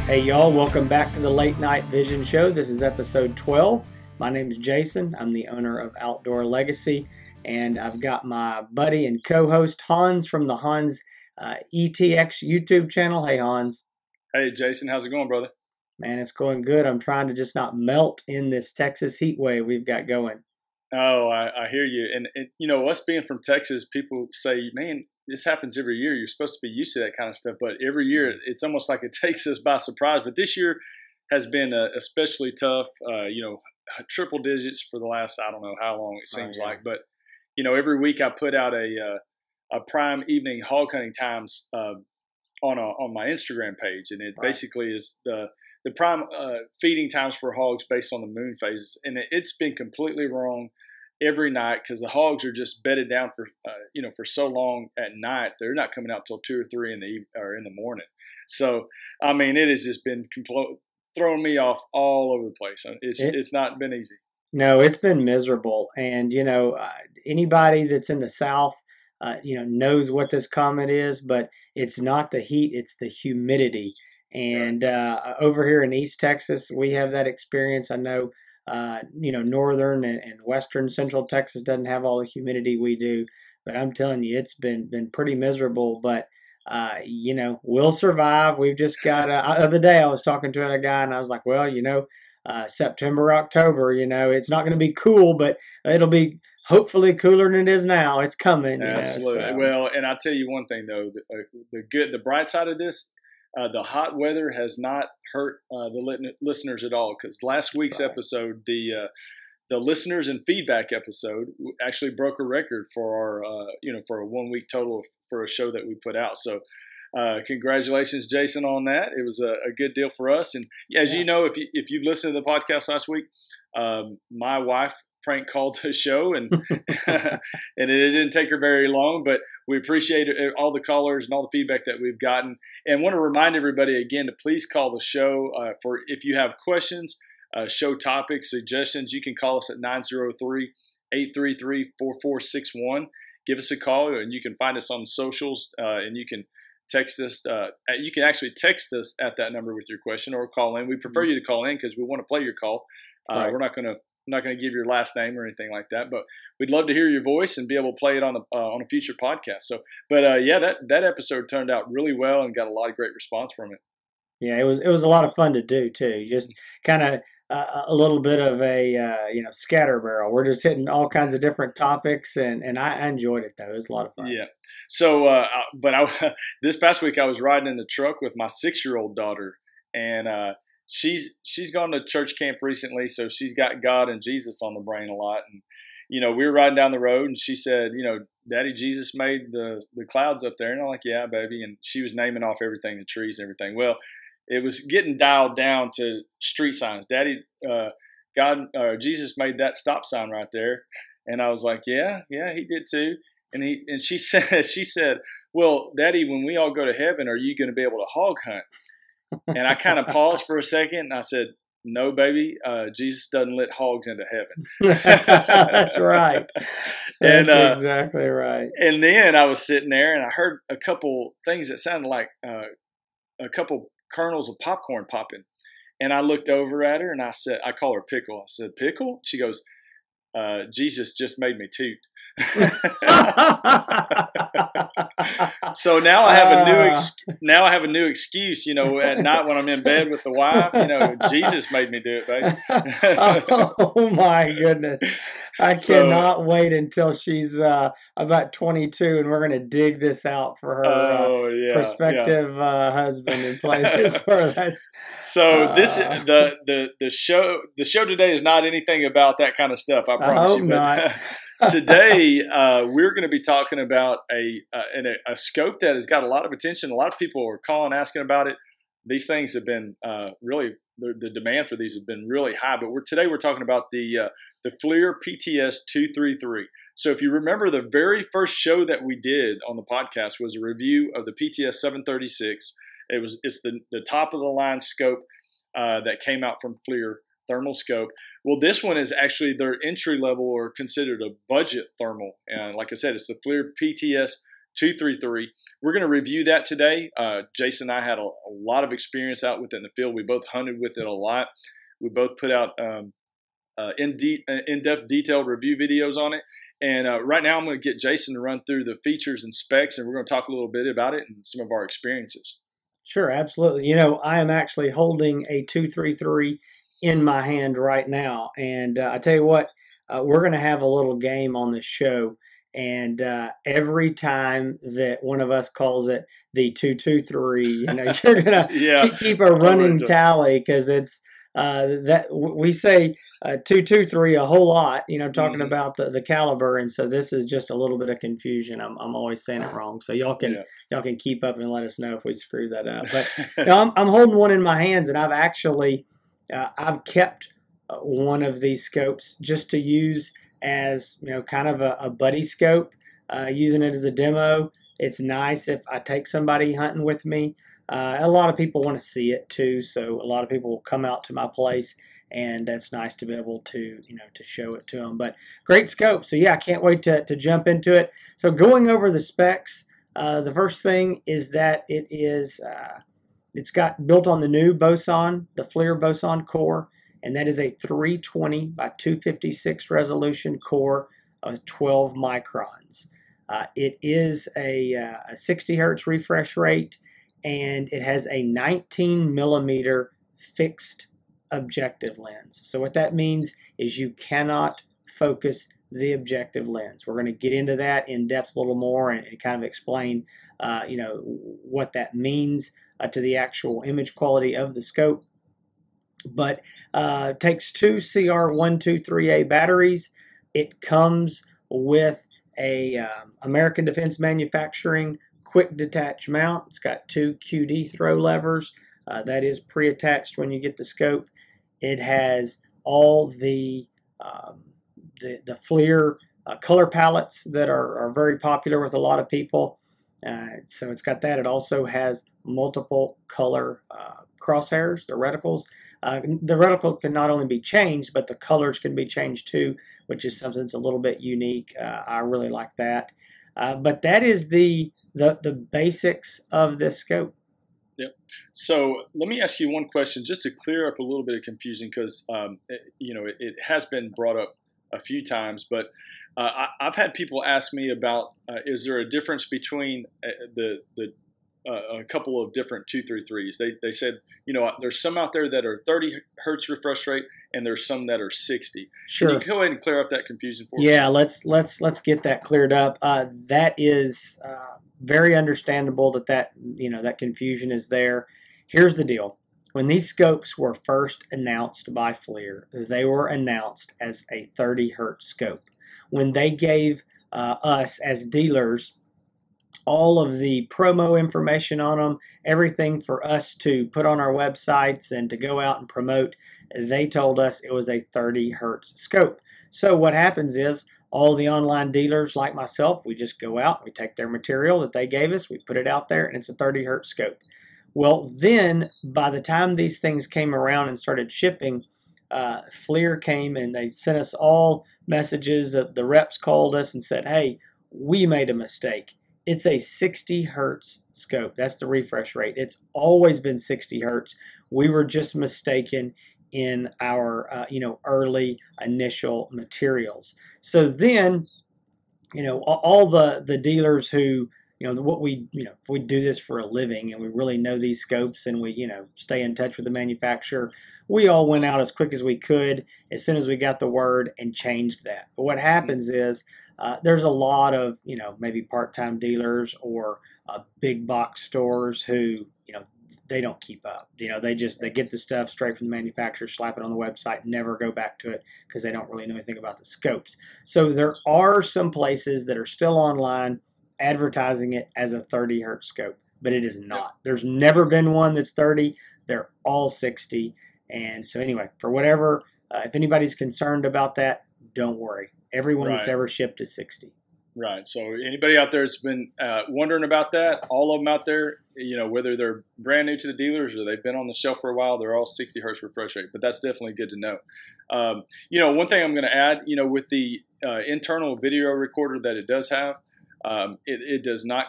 Hey y'all, welcome back to the Late Night Vision Show. This is episode 12. My name is Jason. I'm the owner of Outdoor Legacy, and I've got my buddy and co-host Hans from the Hans ETX YouTube channel. Hey Hans. Hey Jason, how's it going, brother? Man, it's going good. I'm trying to just not melt in this Texas heat wave we've got going. Oh, I hear you. And you know, us being from Texas, people say, man, this happens every year. You're supposed to be used to that kind of stuff. But every year, it's almost like it takes us by surprise. But this year has been especially tough, triple digits for the last, I don't know how long it seems like. But, you know, every week I put out a prime evening hog hunting times on my Instagram page. And it basically is the prime feeding times for hogs based on the moon phases. And it's been completely wrong every night because the hogs are just bedded down for so long at night. They're not coming out till 2 or 3 in the morning. So I mean, it has just been throwing me off all over the place. It's not been easy. No, it's been miserable. And anybody that's in the South knows what this comment is, but it's not the heat, it's the humidity. And over here in East Texas, we have that experience. I know northern and western central Texas doesn't have all the humidity we do, but I'm telling you, it's been pretty miserable. But we'll survive. We've just got. The other day, I was talking to a guy, and I was like, well, September, October, it's not going to be cool, but it'll be hopefully cooler than it is now. It's coming. Absolutely. So. Well, and I'll tell you one thing though, the bright side of this. The hot weather has not hurt the listeners at all, because last week's episode, the listeners and feedback episode, actually broke a record for our for a 1 week total for a show that we put out. So congratulations, Jason, on that. It was a good deal for us. And as you know, if you listened to the podcast last week, my wife prank called the show, and and it didn't take her very long, but we appreciate all the callers and all the feedback that we've gotten, and want to remind everybody again to please call the show for if you have questions, show topics, suggestions. You can call us at 903-833-4461. Give us a call, and you can find us on socials, and you can text us. You can actually text us at that number with your question, or call in. We prefer you to call in because we want to play your call. We're not going to give your last name or anything like that, but we'd love to hear your voice and be able to play it on a future podcast. So, but that episode turned out really well and got a lot of great response from it. Yeah, it was a lot of fun to do too. Just kind of a little bit of a scatter barrel. We're just hitting all kinds of different topics, and I enjoyed it though. It was a lot of fun. Yeah. So, this past week I was riding in the truck with my 6-year-old daughter, and she's gone to church camp recently, so she's got God and Jesus on the brain a lot. And we were riding down the road, and she said, Daddy, Jesus made the clouds up there. And I'm like, yeah, baby. And she was naming off everything, the trees and everything. Well, it was getting dialed down to street signs. Daddy, Jesus made that stop sign right there. And I was like, yeah, he did too. And she said, well, Daddy, when we all go to heaven, are you going to be able to hog hunt? And I kind of paused for a second, and I said, no, baby, Jesus doesn't let hogs into heaven. That's right. That's exactly right. And then I was sitting there, and I heard a couple things that sounded like a couple kernels of popcorn popping. And I looked over at her, and I call her Pickle. I said, Pickle? She goes, Jesus just made me toot. So now I have a new excuse, at night when I'm in bed with the wife, Jesus made me do it, baby. Oh my goodness. I cannot wait until she's about 22, and we're going to dig this out for her prospective husband and play this for us. So the show today is not anything about that kind of stuff. I promise you. Not. Today we're going to be talking about a scope that has got a lot of attention. A lot of people are calling, asking about it. These things have been really. The demand for these has been really high, but today we're talking about the Flir PTS233. So if you remember, the very first show that we did on the podcast was a review of the PTS736. It's the top of the line scope that came out from Flir thermal scope. Well, this one is actually their entry level or considered a budget thermal. And like I said, it's the Flir PTS 233. We're going to review that today. Jason and I had a lot of experience out with it in the field. We both hunted with it a lot. We both put out in-depth detailed review videos on it. And right now I'm going to get Jason to run through the features and specs, and we're going to talk a little bit about it and some of our experiences. Sure, absolutely. I am actually holding a 233 in my hand right now. And I tell you what, we're going to have a little game on this show. And every time that one of us calls it the 223, you're going to keep a running tally, because it's that we say 223 a whole lot, talking about the caliber. And so this is just a little bit of confusion. I'm always saying it wrong. So y'all can keep up and let us know if we screw that up. But I'm holding one in my hands, and I've actually I've kept one of these scopes just to use as kind of a buddy scope, using it as a demo. It's nice if I take somebody hunting with me. A lot of people want to see it too, so a lot of people will come out to my place, and that's nice to be able to to show it to them. But great scope. So yeah, I can't wait to jump into it. So going over the specs, the first thing is that it's got built on the new boson, the Flir boson core, and that is a 320 by 256 resolution core of 12 microns. It is a 60 hertz refresh rate, and it has a 19 millimeter fixed objective lens. So what that means is you cannot focus the objective lens. We're going to get into that in depth a little more and kind of explain what that means to the actual image quality of the scope. But it takes two CR123A batteries. It comes with a American Defense Manufacturing quick detach mount. It's got two QD throw levers. That is pre-attached when you get the scope. It has all the Flir color palettes that are very popular with a lot of people. So it's got that. It also has multiple color crosshairs, the reticles. The reticle can not only be changed, but the colors can be changed too, which is something that's a little bit unique. I really like that. But that is the basics of this scope. Yep. So let me ask you one question just to clear up a little bit of confusion, because it has been brought up a few times, but I've had people ask me about is there a difference between a couple of different 233s. They said, there's some out there that are 30 hertz refresh rate, and there's some that are 60. Sure. Can you go ahead and clear up that confusion for us? Yeah, let's get that cleared up. That is very understandable that confusion is there. Here's the deal. When these scopes were first announced by Flir, they were announced as a 30 hertz scope. When they gave us as dealers all of the promo information on them, everything for us to put on our websites and to go out and promote, they told us it was a 30 hertz scope. So what happens is all the online dealers like myself, we just go out, we take their material that they gave us, we put it out there, and it's a 30 hertz scope. Well, then by the time these things came around and started shipping, Flir came and they sent us all messages. The reps called us and said, hey, we made a mistake. It's a 60 hertz scope. That's the refresh rate. It's always been 60 hertz. We were just mistaken in our early initial materials. So then, all the dealers who we do this for a living and we really know these scopes and we stay in touch with the manufacturer, we all went out as quick as we could as soon as we got the word and changed that. But what happens is there's a lot of maybe part-time dealers or big box stores who they don't keep up. They get the stuff straight from the manufacturer, slap it on the website, never go back to it because they don't really know anything about the scopes. So there are some places that are still online advertising it as a 30 hertz scope, but it is not. There's never been one that's 30. They're all 60. And so anyway, for whatever, if anybody's concerned about that, don't worry. Everyone that's ever shipped is 60. Right. So anybody out there that's been wondering about that, all of them out there, whether they're brand new to the dealers or they've been on the shelf for a while, they're all 60 hertz refresh rate. But that's definitely good to know. One thing I'm going to add, with the internal video recorder that it does have, It does not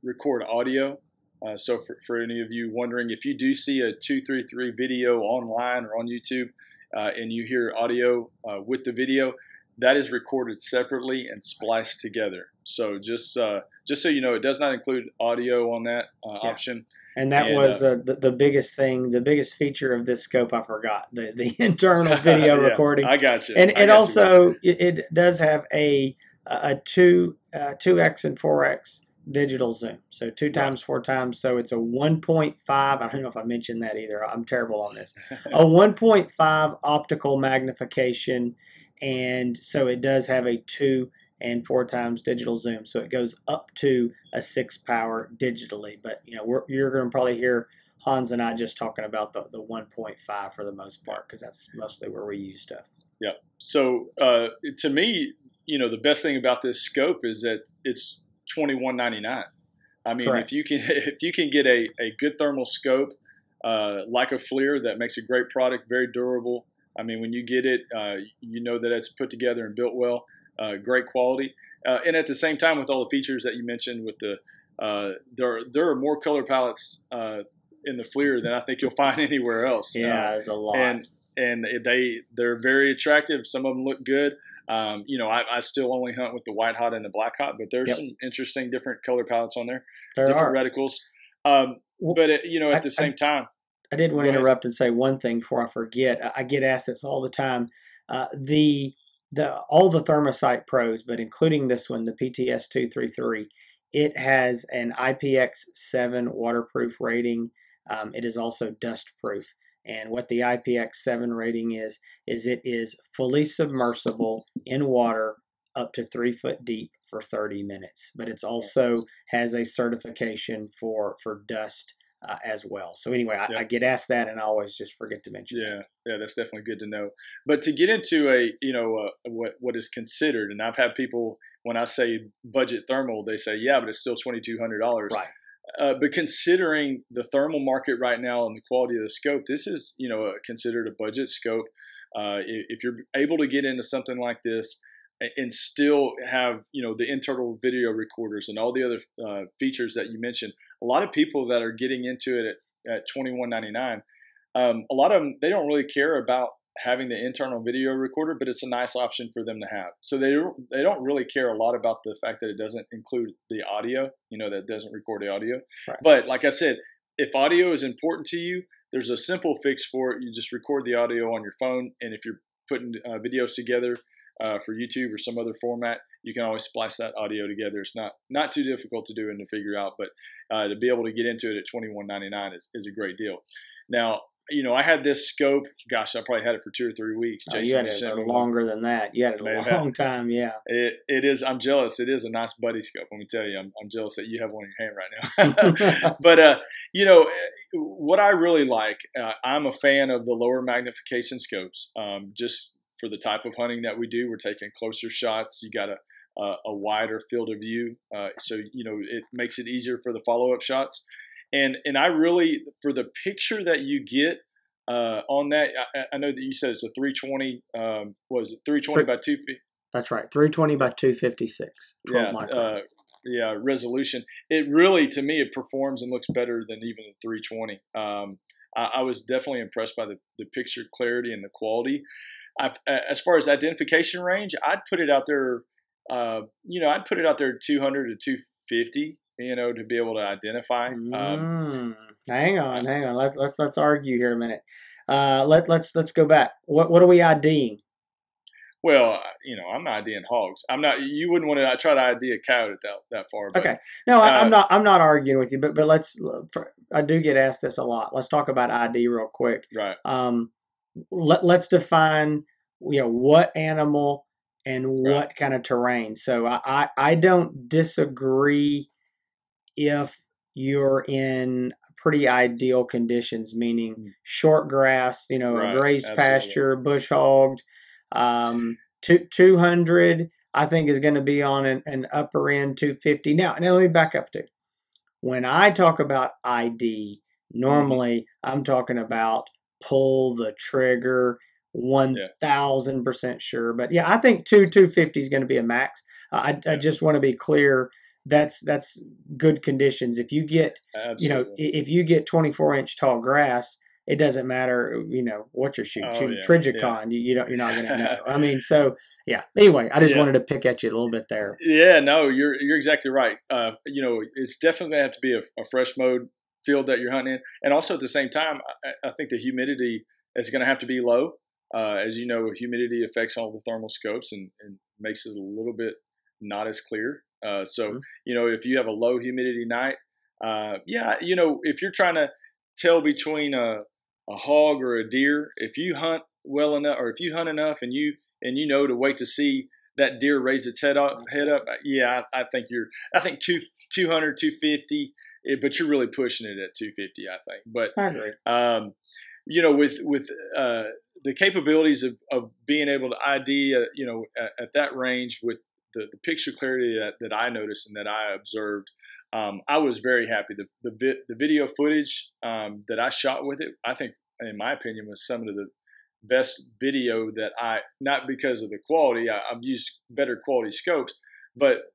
record audio. So for any of you wondering, if you do see a 233 video online or on YouTube and you hear audio with the video, that is recorded separately and spliced together. So just so you know, it does not include audio on that option. And that was the biggest thing, the biggest feature of this scope. I forgot the internal video recording. I got you. And it also it does have a 2x and 4x digital zoom, so 2 times 4 times. So it's a 1.5. I don't know if I mentioned that either. I'm terrible on this. A 1.5 optical magnification, and so it does have a 2 and 4 times digital zoom, so it goes up to a 6 power digitally. But you know, you're going to probably hear Hans and I just talking about the 1.5 for the most part, because that's mostly where we use stuff. Yeah. So to me, you know, the best thing about this scope is that it's $21.99. I mean, Correct. if you can get a good thermal scope like a Flir that makes a great product, very durable. I mean, when you get it, you know that it's put together and built well. Great quality, and at the same time, with all the features that you mentioned, with the there are more color palettes in the Flir than I think you'll find anywhere else. Yeah, there's a lot, and they're very attractive. Some of them look good. You know, I still only hunt with the white hot and the black hot, but there's some interesting different color palettes on there. Different reticles. But you know, at the same time, I did want to interrupt and say one thing before I forget. I get asked this all the time. All the Thermosight Pros, but including this one, the PTS233, it has an IPX7 waterproof rating. It is also dust proof. And what the IPX7 rating is it is fully submersible in water up to 3 foot deep for 30 minutes. But it's also has a certification for dust as well. So anyway, I get asked that, and I always just forget to mention that. Yeah, that's definitely good to know. But to get into what is considered, and I've had people, when I say budget thermal, they say, yeah, but it's still $2,200. Right. But considering the thermal market right now and the quality of the scope, this is, you know, considered a budget scope. If you're able to get into something like this and still have, you know, the internal video recorders and all the other features that you mentioned, a lot of people that are getting into it at $21.99, a lot of them, they don't really care about having the internal video recorder, but it's a nice option for them to have. So they don't really care a lot about the fact that it doesn't include the audio, you know, that doesn't record the audio. Right. But like I said, if audio is important to you, there's a simple fix for it. You just record the audio on your phone, and if you're putting videos together for YouTube or some other format, you can always splice that audio together. It's not too difficult to do and to figure out, but to be able to get into it at $21.99 is a great deal. Now, you know, I had this scope. Gosh, I probably had it for 2 or 3 weeks. Jason, you had it longer than that. You had it a long time, yeah. It is. I'm jealous. It is a nice buddy scope. Let me tell you, I'm jealous that you have one in your hand right now. But you know, what I really like, I'm a fan of the lower magnification scopes. Just for the type of hunting that we do, we're taking closer shots. You got a wider field of view, so you know it makes it easier for the follow-up shots. And I really, for the picture that you get on that, I know that you said it's a 320. Was it 320 by 250? That's right, 320 by 256. 12 micron. Yeah, resolution. It really, to me, it performs and looks better than even the 320. I was definitely impressed by the picture clarity and the quality. As far as identification range, I'd put it out there. You know, I'd put it out there 200 to 250. You know, to be able to identify. Hang on. Let's argue here a minute. Let's go back. What are we IDing? Well, you know, I'm not IDing hogs. I'm not. You wouldn't want to try to ID a coyote that far. But, okay. No, I'm not arguing with you. But I do get asked this a lot. Let's talk about ID real quick. Right. Let's define, you know, what animal and what kind of terrain. So I don't disagree if you're in pretty ideal conditions, meaning short grass, you know, a grazed pasture, bush hogged. 200, I think, is going to be on an upper end 250. Now let me back up to, when I talk about ID, normally I'm talking about pull the trigger Yeah, 1000% sure. But yeah, I think 250 is going to be a max. I yeah, just want to be clear. That's good conditions. If you get, absolutely. if you get 24-inch tall grass, it doesn't matter, what you're shooting. Oh Shooting yeah, yeah. Trigicon, you're not going to know. I mean, so yeah. Anyway, I just Yeah, wanted to pick at you a little bit there. yeah, no, you're exactly right. It's definitely gonna have to be a fresh mode field that you're hunting in, and also at the same time, I think the humidity is going to have to be low. As you know, humidity affects all the thermal scopes and makes it a little bit not as clear. So Mhm. if you have a low humidity night, yeah, if you're trying to tell between a hog or a deer, if you hunt well enough, or if you hunt enough, and you know to wait to see that deer raise its head up. Yeah, I think 200, 250, but you're really pushing it at 250, I think. But I agree. with the capabilities of being able to ID, at that range with the picture clarity that I noticed and that I observed, I was very happy. The video footage that I shot with it, I think, in my opinion, was some of the best video that not because of the quality. I've used better quality scopes, but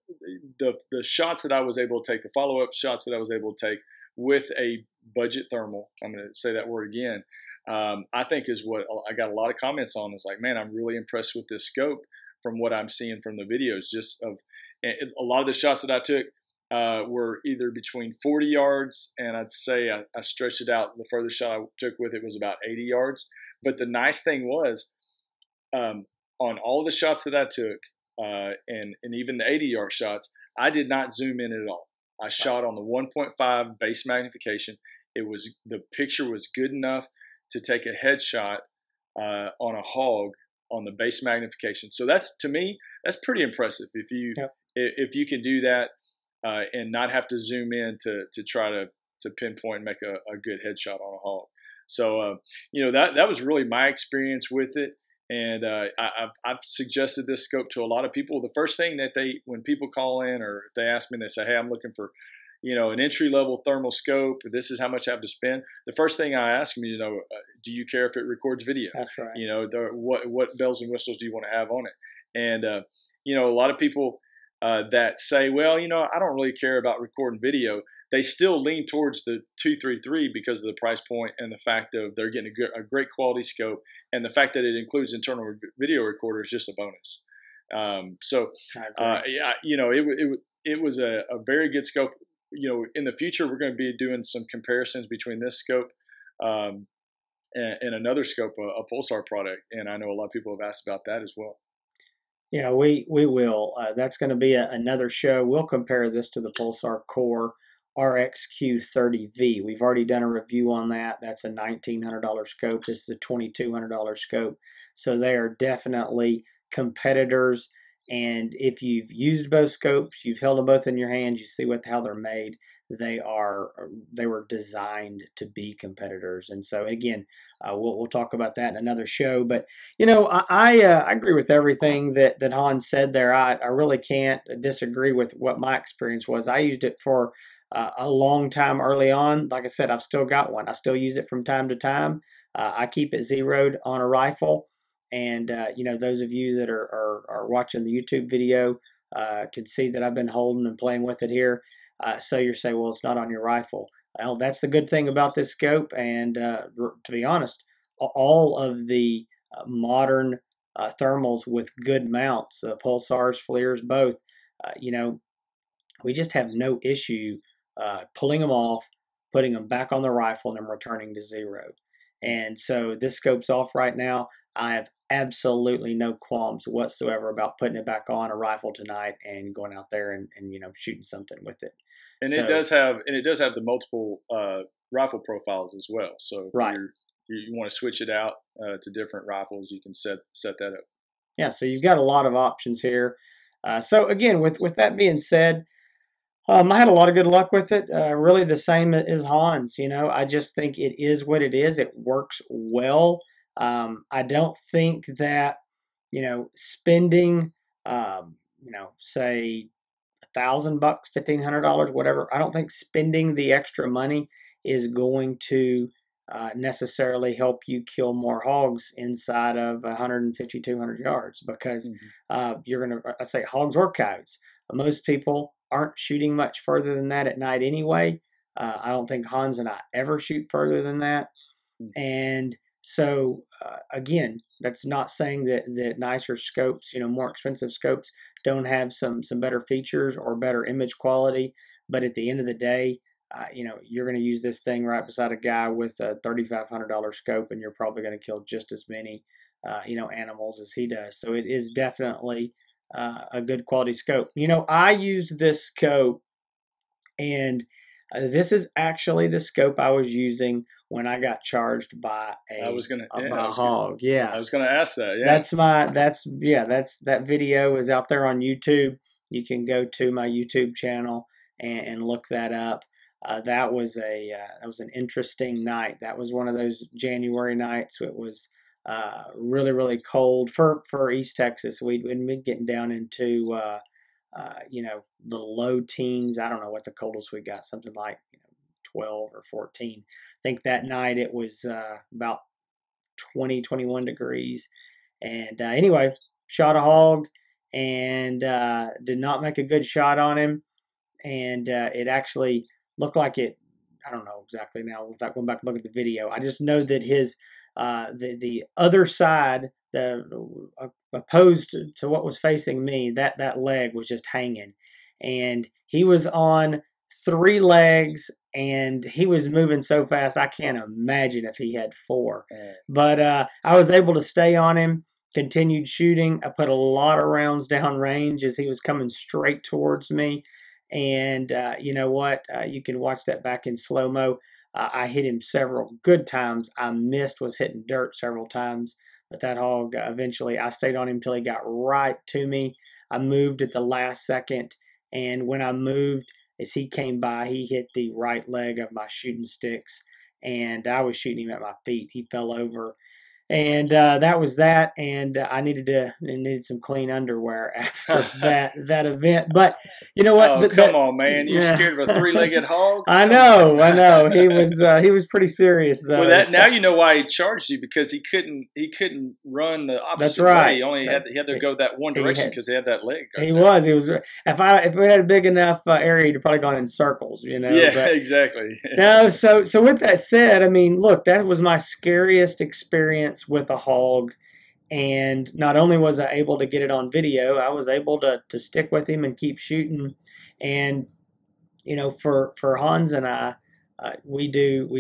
the shots that I was able to take, the follow up shots that I was able to take with a budget thermal, I'm going to say that word again. I think is what I got a lot of comments on. It's like, man, I'm really impressed with this scope from what I'm seeing from the videos. Just of a lot of the shots that I took were either between 40 yards, and I'd say I stretched it out. The furthest shot I took with it was about 80 yards. But the nice thing was, on all the shots that I took, and even the 80-yard shots, I did not zoom in at all. I shot on the 1.5 base magnification. The picture was good enough to take a headshot on a hog on the base magnification. So to me, that's pretty impressive. Yep. If you can do that and not have to zoom in to try to pinpoint and make a good headshot on a hog. So that was really my experience with it, and I've suggested this scope to a lot of people. The first thing that when people call in or if they ask me, they say, "Hey, I'm looking for an entry level thermal scope. This is how much I have to spend." The first thing I ask them, do you care if it records video? That's right. What bells and whistles do you want to have on it? And a lot of people that say, well, I don't really care about recording video. They still lean towards the 233 because of the price point and the fact of they're getting a great quality scope, and the fact that it includes internal video recorder is just a bonus. Yeah, it was a very good scope. In the future, we're going to be doing some comparisons between this scope and another scope, a Pulsar product, and I know a lot of people have asked about that as well. Yeah, we will. That's going to be another show. We'll compare this to the Pulsar Core RXQ30V. We've already done a review on that. That's a $1,900 scope. This is a $2,200 scope. So they are definitely competitors. And if you've used both scopes, you've held them both in your hands, you see how they're made. They were designed to be competitors. And so again, we'll talk about that in another show. But I agree with everything that Hans said there. I really can't disagree with what my experience was. I used it for a long time early on. Like I said, I've still got one. I still use it from time to time. I keep it zeroed on a rifle, and those of you that are watching the YouTube video can see that I've been holding and playing with it here. So you're saying, well, it's not on your rifle. Well, that's the good thing about this scope. And to be honest, all of the modern thermals with good mounts, pulsars, flirs, both, we just have no issue pulling them off, putting them back on the rifle, and then returning to zero. And so this scope's off right now. I have absolutely no qualms whatsoever about putting it back on a rifle tonight and going out there and shooting something with it. And it So does have the multiple rifle profiles as well. So if right. you want to switch it out to different rifles, you can set that up. Yeah, so you've got a lot of options here. So again, with that being said, I had a lot of good luck with it. Really, the same as Hans. I just think it is what it is. It works well. I don't think that spending, say $1,000, $1,500, whatever. I don't think spending the extra money is going to necessarily help you kill more hogs inside of 150, 200 yards because you're going to, I say hogs or coyotes. Most people aren't shooting much further than that at night anyway. I don't think Hans and I ever shoot further than that. And so, again, that's not saying that nicer scopes, more expensive scopes, don't have some better features or better image quality. But at the end of the day, you're going to use this thing right beside a guy with a $3,500 scope, and you're probably going to kill just as many, animals as he does. So it is definitely a good quality scope. I used this scope, and this is actually the scope I was using when I got charged by a hog. Yeah, I was gonna ask that. Yeah, that video is out there on YouTube. You can go to my YouTube channel and look that up. That was an interesting night. That was one of those January nights. It was really, really cold for East Texas. We'd been getting down into the low teens. I don't know what the coldest we got, something like 12 or 14. I think that night it was about 20, 21 degrees. And anyway, shot a hog and did not make a good shot on him. And it actually looked like it. I don't know exactly now without going back and look at the video. I just know that his the other side, the opposed to what was facing me, that leg was just hanging, and he was on 3 legs, and he was moving so fast I can't imagine if he had 4. But I was able to stay on him, continued shooting. I put a lot of rounds down range as he was coming straight towards me. And you know what? You can watch that back in slow-mo. I hit him several good times. I missed, was hitting dirt several times. But that hog, eventually, I stayed on him until he got right to me. I moved at the last second. And when I moved, as he came by, he hit the right leg of my shooting sticks. And I was shooting him at my feet. He fell over. And that was that, and I needed some clean underwear after that event. But you know what? Oh, come on, man! You're scared of a 3-legged hog? I know. He was pretty serious though. Well, now you know why he charged you, because he couldn't run the opposite That's right. way. He only had to go that one direction because he had that leg. He was. If we had a big enough area, he'd probably gone in circles. Yeah, but, exactly. No, so with that said, I mean, look, that was my scariest experience with a hog, and not only was I able to get it on video, I was able to stick with him and keep shooting. And for Hans and I, we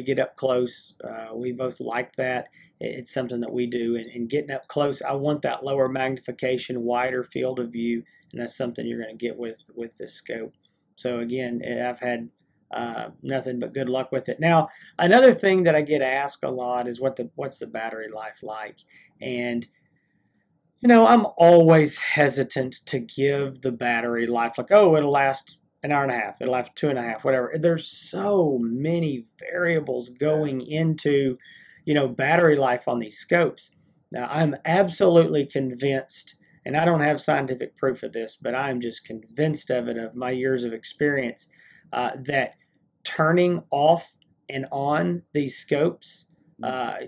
get up close. We both like that. It's something that we do, and getting up close, I want that lower magnification, wider field of view, and that's something you're going to get with this scope. So again, I've had nothing but good luck with it. Now, another thing that I get asked a lot is what's the battery life like? And I'm always hesitant to give the battery life like, oh, it'll last an hour and a half, it'll last 2.5, whatever. There's so many variables going into battery life on these scopes. Now, I'm absolutely convinced, and I don't have scientific proof of this, but I'm just convinced of it, of my years of experience, that turning off and on these scopes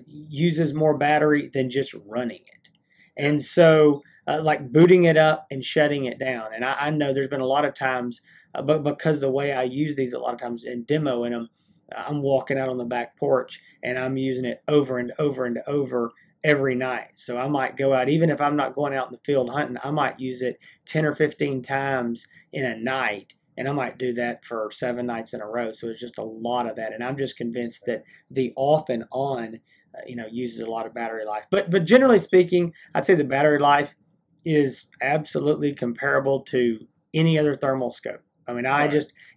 uses more battery than just running it. And so, like booting it up and shutting it down. And I know there's been a lot of times, but because the way I use these a lot of times in demoing them, I'm walking out on the back porch and I'm using it over and over and over every night. So I might go out, even if I'm not going out in the field hunting, I might use it 10 or 15 times in a night. And I might do that for 7 nights in a row. So it's just a lot of that. And I'm just convinced that the off and on, uses a lot of battery life. But generally speaking, I'd say the battery life is absolutely comparable to any other thermal scope. I mean,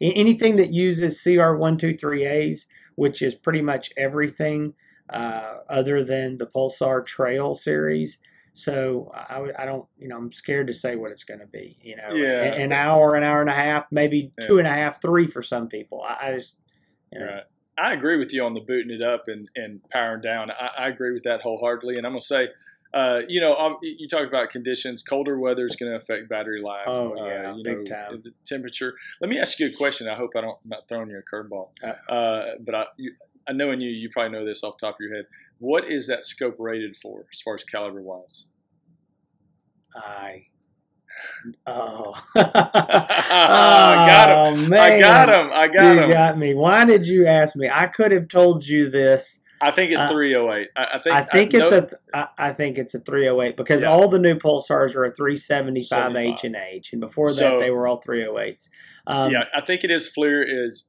anything that uses CR123As, which is pretty much everything other than the Pulsar Trail series. So I don't, I'm scared to say what it's going to be. An hour and a half, maybe 2.5, 3 for some people. I just, Right. I agree with you on the booting it up and powering down. I agree with that wholeheartedly. And I'm going to say, you talk about conditions. Colder weather is going to affect battery life. Oh, yeah, big time. The temperature. Let me ask you a question. I hope I'm not throwing you a curveball. But I know you probably know this off the top of your head. What is that scope rated for as far as caliber wise? I Oh, I got him. oh I got man, him. I got you him. got me. Why did you ask me? I could have told you this. I think it's Uh, 308. I think it's no. a I think it's a 308 because Yeah, all the new pulsars are a 375 H 75. and H, and before that they So were all 308s. yeah, Um, I think it is Flir is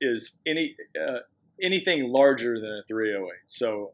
anything larger than a 308. So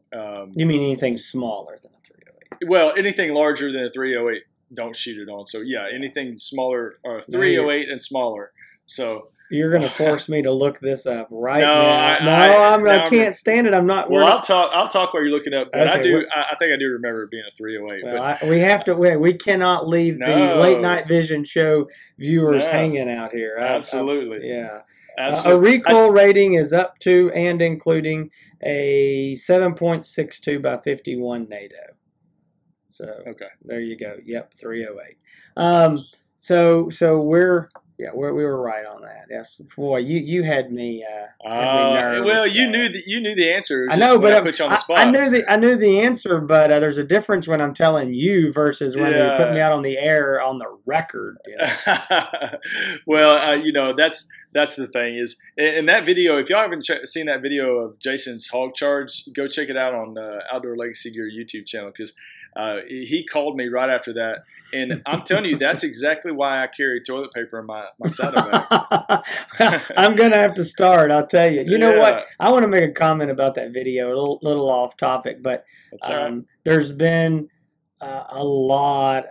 you mean anything smaller than a 308? well, anything larger than a 308, don't shoot it on. So yeah, anything smaller or Now you're 308 and smaller. So you're gonna force me to look this up no, right now. No, I now can't stand it. I'm not. well, We're not. I'll talk while you're looking up. But I Okay. do. I think I do remember it being a 308. Well, But we have to. We cannot leave the late no, night vision show viewers no, hanging out here. absolutely, Yeah. A absolutely. recoil rating is up to and including a 7.62 by 51 NATO. So Okay. there you go. Yep, 308. So, So we were right on that. Yes, boy, you had me nervous. well, you knew the answer. It was I just know, when I but put you on the I spot. knew the answer, but there's a difference when I'm telling you versus when we put Yeah. me out on the air on the record. You know? Well, that's the thing is in that video. If y'all haven't seen that video of Jason's hog charge, go check it out on Outdoor Legacy Gear YouTube channel because he called me right after that, and I'm telling you that's exactly why I carry toilet paper in my saddlebag. I'm gonna have to start. I'll tell you. You know what? Yeah, I want to make a comment about that video. A little off topic, but that's all right. there's been a lot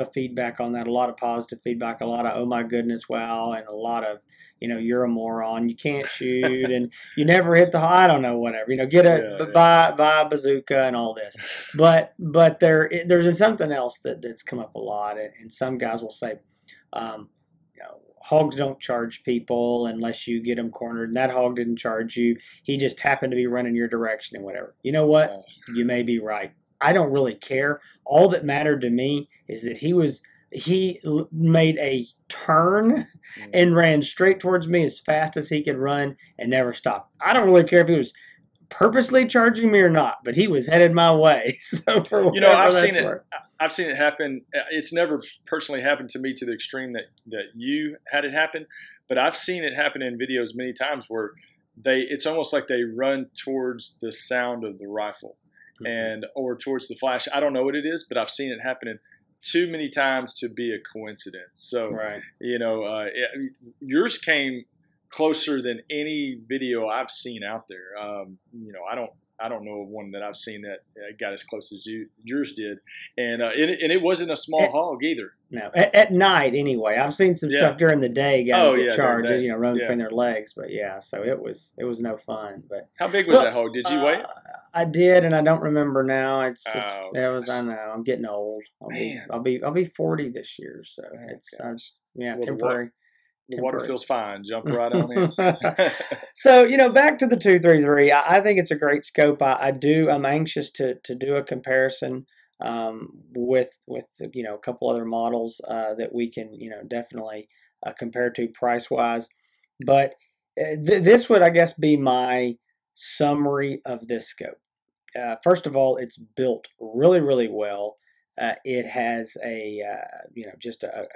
of feedback on that, a lot of positive feedback, a lot of oh my goodness, wow, and a lot of you're a moron, you can't shoot, and you never hit the I don't know whatever get Yeah, buy a bazooka and all this, but there's something else that's come up a lot, and some guys will say, um, hogs don't charge people unless you get them cornered, and that hog didn't charge you. He just happened to be running your direction and whatever. You know what? yeah. You may be right. I don't really care. All that mattered to me is that he made a turn and ran straight towards me as fast as he could run and never stopped. I don't really care if he was purposely charging me or not, but he was headed my way. So for whatever I've that's seen it. worth. I've seen it happen. It's never personally happened to me to the extreme that you had it happen, but I've seen it happen in videos many times where it's almost like they run towards the sound of the rifle and or towards the flash. I don't know what it is, but I've seen it happening too many times to be a coincidence. So, Right. Yours came closer than any video I've seen out there. I don't know of one that I've seen that got as close as yours did, and it wasn't a small hog either. No, at night anyway. I've seen some stuff during the day, guys get charged, run between their legs. But yeah, so it was no fun. But how big was that hog? Did you weigh it? I did, and I don't remember now. It was. I know I'm getting old. I'll be 40 this year, so it's well, temporary. The water feels fine. Jump right on in. So back to the 233. I think it's a great scope. I'm anxious to do a comparison with a couple other models that we can definitely compare to price wise. But this would, I guess, be my summary of this scope. First of all, it's built really, really well. It has a just a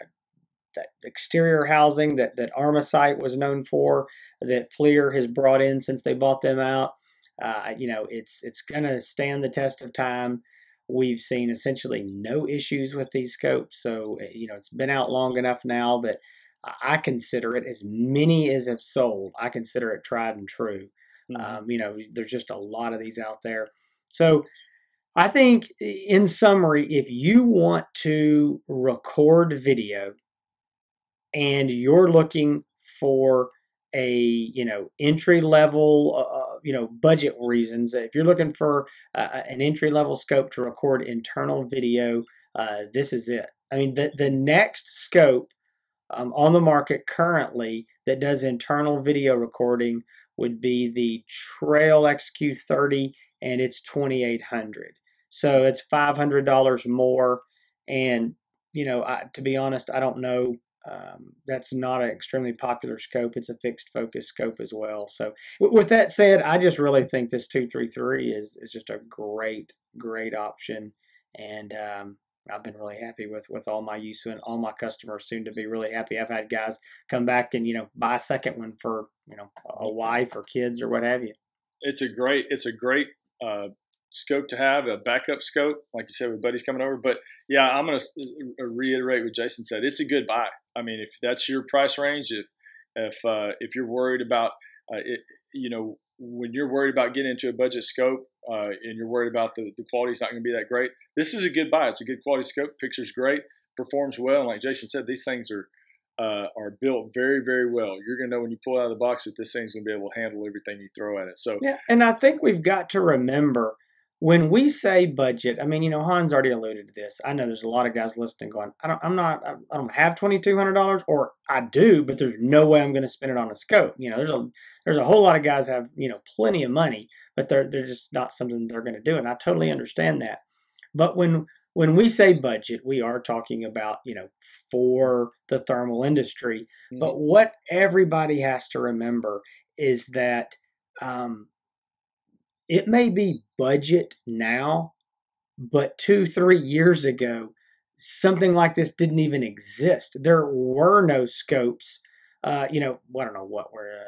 that exterior housing that Armasight was known for, that Flir has brought in since they bought them out. It's going to stand the test of time. We've seen essentially no issues with these scopes, so it's been out long enough now that I consider it, as many as have sold, I consider it tried and true. There's just a lot of these out there. So I think, in summary, if you want to record video and you're looking for a entry level budget reasons, if you're looking for an entry level scope to record internal video, this is it. I mean, the next scope on the market currently that does internal video recording would be the Trail XQ30, and it's 2,800. So it's $500 more. And to be honest, I don't know that's not an extremely popular scope. It's a fixed focus scope as well. So with that said, I just really think this 233 is just a great option, and I've been really happy with all my use, and all my customers seem to be really happy. I've had guys come back and buy a second one for a wife or kids or what have you. It's a great scope to have, a backup scope, like you said, with buddies coming over. But yeah, I'm going to reiterate what Jason said. It's a good buy. I mean, if that's your price range, if you're worried about it, when you're worried about getting into a budget scope and you're worried about the quality is not going to be that great, this is a good buy. It's a good quality scope. Picture's great, performs well, and like Jason said, these things are built very, very well. You're going to know when you pull it out of the box that this thing's going to be able to handle everything you throw at it. So yeah, and I think we've got to remember when we say budget. I mean, Hans already alluded to this. I know there's a lot of guys listening going, I don't have $2,200, or I do, but there's no way I'm going to spend it on a scope. There's a whole lot of guys have plenty of money, but they're just not something they're going to do, and I totally understand that. But when we say budget, we are talking about, for the thermal industry. Mm-hmm. But what everybody has to remember is that it may be budget now, but 2-3 years ago, something like this didn't even exist. There were no scopes. I don't know what we're,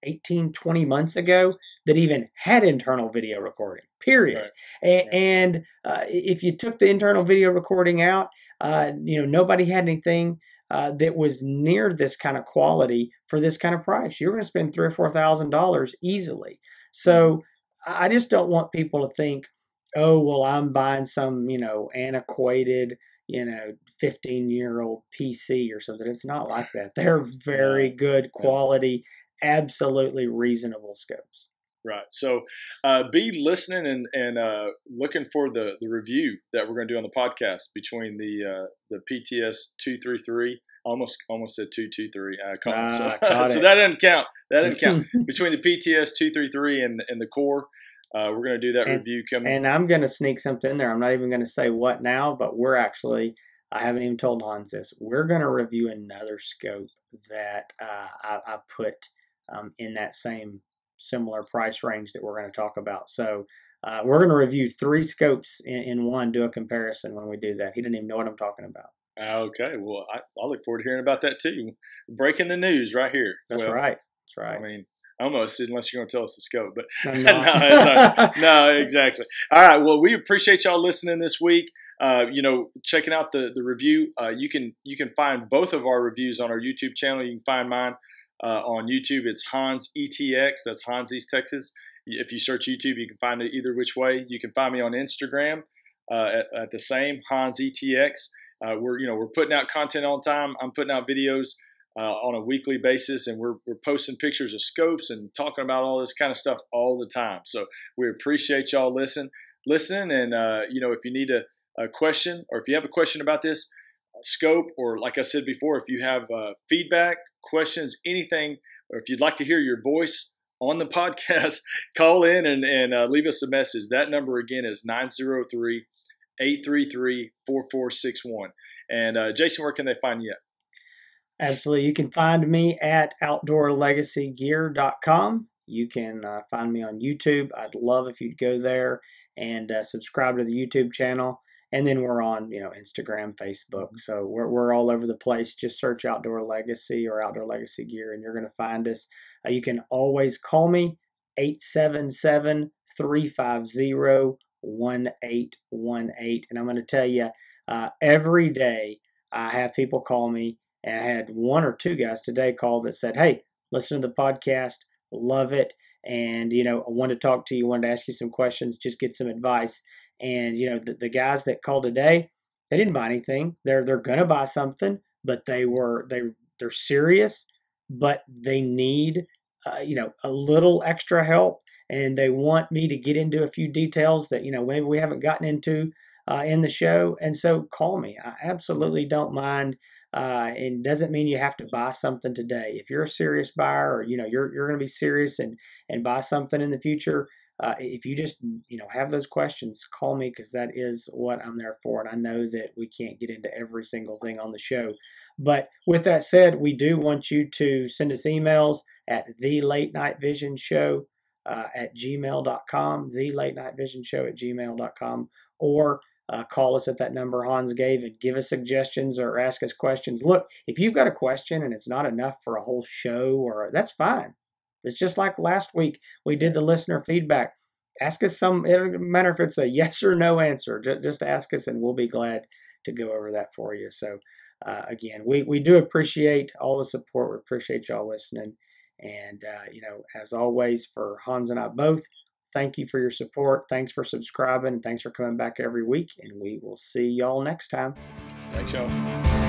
18, 20 months ago that even had internal video recording, period. Right. And if you took the internal video recording out, nobody had anything that was near this kind of quality for this kind of price. You're going to spend $3,000 or $4,000 easily. So I just don't want people to think, oh, well, I'm buying some, antiquated, 15-year-old PC or something. It's not like that. They're very good quality, absolutely reasonable scopes. Right. So be listening and looking for the review that we're going to do on the podcast between the PTS233. Almost said 223. So that doesn't count. That doesn't count. Between the PTS233 and the core, we're going to do that review coming. And I'm going to sneak something in there. I'm not even going to say what now, but I haven't even told Hans this. We're going to review another scope that I put in that same similar price range that we're going to talk about. So we're going to review 3 scopes in one, do a comparison when we do that. He didn't even know what I'm talking about. Okay, well, I look forward to hearing about that too. Breaking the news right here. That's right. I mean, almost, unless you're going to tell us the scope, but no, exactly. All right, well, we appreciate y'all listening this week. Checking out the review. You can find both of our reviews on our YouTube channel. You can find mine on YouTube. It's Hans ETX. That's Hans East Texas. If you search YouTube, you can find it either which way. You can find me on Instagram at the same Hans ETX. We're putting out content all the time. I'm putting out videos on a weekly basis, and we're posting pictures of scopes and talking about all this kind of stuff all the time. So we appreciate y'all listening. And if you need a question, or if you have a question about this scope, or like I said before, if you have feedback, questions, anything, or if you'd like to hear your voice on the podcast, call in and leave us a message. That number again is 903-833-4461. And Jason, where can they find you at? Absolutely. You can find me at outdoorlegacygear.com. You can find me on YouTube. I'd love if you'd go there and subscribe to the YouTube channel. And then we're on, Instagram, Facebook. So we're all over the place. Just search Outdoor Legacy or Outdoor Legacy Gear, and you're going to find us. You can always call me, 877-350-1818. And I'm going to tell you, every day I have people call me, and I had 1 or 2 guys today call that said, hey, listen to the podcast, love it. And, I wanted to talk to you, wanted to ask you some questions, just get some advice. And, the guys that called today, they didn't buy anything. They're going to buy something, but they're serious, but they need, a little extra help. And they want me to get into a few details that, maybe we haven't gotten into in the show. And so call me. I absolutely don't mind. It doesn't mean you have to buy something today. If you're a serious buyer, or, you're going to be serious and buy something in the future, if you just have those questions, call me, because that is what I'm there for. And I know that we can't get into every single thing on the show. But with that said, we do want you to send us emails at thelatenightvisionshow at gmail.com, thelatenightvisionshow at gmail.com, or call us at that number Hans gave and give us suggestions or ask us questions. Look, if you've got a question and it's not enough for a whole show, or that's fine. It's just like last week we did the listener feedback. Ask us some. It doesn't matter if it's a yes or no answer. Just ask us, and we'll be glad to go over that for you. So, again, we do appreciate all the support. We appreciate y'all listening. And, as always, for Hans and I both, thank you for your support. Thanks for subscribing. And thanks for coming back every week. And we will see y'all next time. Thanks, y'all.